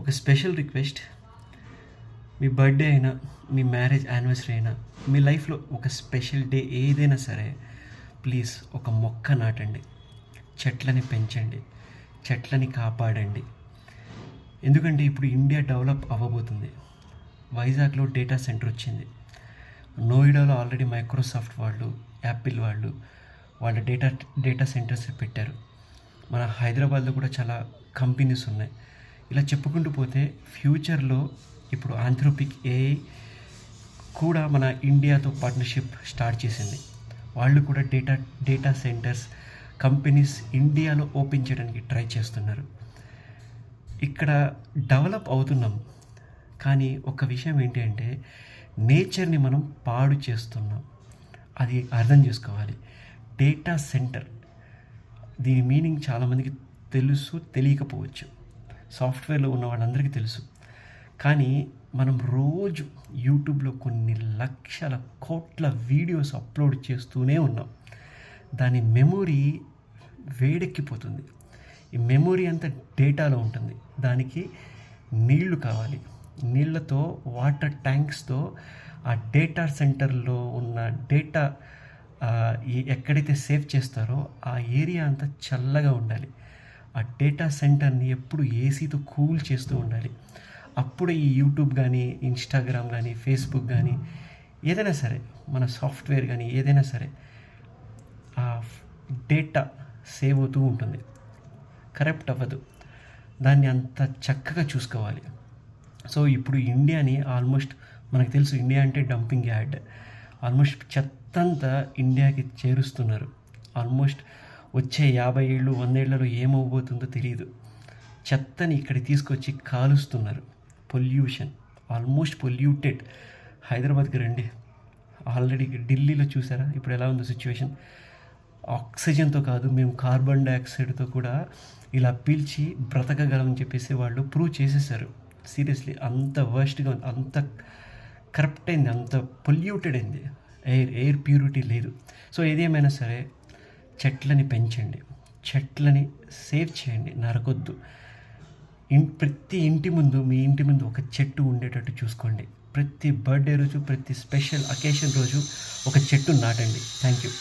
ఒక special request. మీ birthday అయినా, మీ marriage anniversary అయినా, మీ లైఫ్లో ఒక స్పెషల్ డే ఏదైనా సరే, ప్లీజ్ ఒక మొక్క నాటండి, చెట్లని పెంచండి, చెట్లని కాపాడండి. ఎందుకంటే ఇప్పుడు ఇండియా డెవలప్ అవ్వబోతుంది. వైజాగ్లో డేటా సెంటర్ వచ్చింది. నోయిడాలో ఆల్రెడీ మైక్రోసాఫ్ట్ వాళ్ళు, యాపిల్ వాళ్ళు వాళ్ళ డేటా సెంటర్స్ పెట్టారు. మన హైదరాబాద్లో కూడా చాలా కంపెనీస్ ఉన్నాయి. ఇలా చెప్పుకుంటూ పోతే ఫ్యూచర్లో ఇప్పుడు ఆంథ్రోపిక్ ఏఐ కూడా మన ఇండియాతో పార్ట్నర్షిప్ స్టార్ట్ చేసింది. వాళ్ళు కూడా డేటా సెంటర్స్ కంపెనీస్ ఇండియాలో ఓపెన్ చేయడానికి ట్రై చేస్తున్నారు. ఇక్కడ డెవలప్ అవుతున్నాం, కానీ ఒక విషయం ఏంటి అంటే నేచర్ని మనం పాడు చేస్తున్నాం. అది అర్థం చేసుకోవాలి. డేటా సెంటర్ దీని మీనింగ్ చాలామందికి తెలుసు, తెలియకపోవచ్చు. సాఫ్ట్వేర్లో ఉన్న వాళ్ళందరికీ తెలుసు. కానీ మనం రోజు యూట్యూబ్లో కొన్ని లక్షల కోట్ల వీడియోస్ అప్లోడ్ చేస్తూనే ఉన్నాం. దాని మెమొరీ వేడెక్కిపోతుంది. ఈ మెమొరీ అంతా డేటాలో ఉంటుంది. దానికి నీళ్లు కావాలి. నీళ్లతో, వాటర్ ట్యాంక్స్తో ఆ డేటా సెంటర్లో ఉన్న డేటా ఎక్కడైతే సేవ్ చేస్తారో ఆ ఏరియా అంతా చల్లగా ఉండాలి. ఆ డేటా సెంటర్ని ఎప్పుడు ఏసీతో కూల్ చేస్తూ ఉండాలి. అప్పుడే ఈ యూట్యూబ్ కానీ, ఇన్స్టాగ్రామ్ కానీ, ఫేస్బుక్ కానీ, ఏదైనా సరే మన సాఫ్ట్వేర్ కానీ ఏదైనా సరే ఆ డేటా సేవ్ అవుతూ ఉంటుంది, కరప్ట్ అవ్వదు. దాన్ని అంత చక్కగా చూసుకోవాలి. సో ఇప్పుడు ఇండియాని ఆల్మోస్ట్ మనకు తెలుసు, ఇండియా అంటే డంపింగ్ యార్డ్. ఆల్మోస్ట్ చెత్తంతా ఇండియాకి చేరుస్తున్నారు. ఆల్మోస్ట్ వచ్చే 50 ఏళ్ళు 100 ఏళ్లలో ఏమవబోతుందో తెలియదు. చెత్తని ఇక్కడికి తీసుకొచ్చి కాలుస్తున్నారు. Pollution, almost polluted. హైదరాబాద్కి రండి, ఆల్రెడీ ఢిల్లీలో చూసారా ఇప్పుడు ఎలా ఉందో సిచ్యువేషన్. ఆక్సిజన్తో కాదు, మేము కార్బన్ డైఆక్సైడ్తో కూడా ఇలా పీల్చి బ్రతకగలమని చెప్పేసి వాళ్ళు ప్రూవ్ చేసేసారు. సీరియస్లీ అంత వర్స్ట్గా ఉంది, అంత కరప్ట్ అయింది, అంత పొల్యూటెడ్ అయింది. ఎయిర్ ప్యూరిటీ లేదు. సో ఏదేమైనా సరే చెట్లని పెంచండి, చెట్లని సేవ్ చేయండి, నరకొద్దు. ప్రతి ఇంటి ముందు, మీ ఇంటి ముందు ఒక చెట్టు ఉండేటట్టు చూసుకోండి. ప్రతి బర్త్డే రోజు, ప్రతి స్పెషల్ అకేషన్ రోజు ఒక చెట్టు నాటండి. Thank you.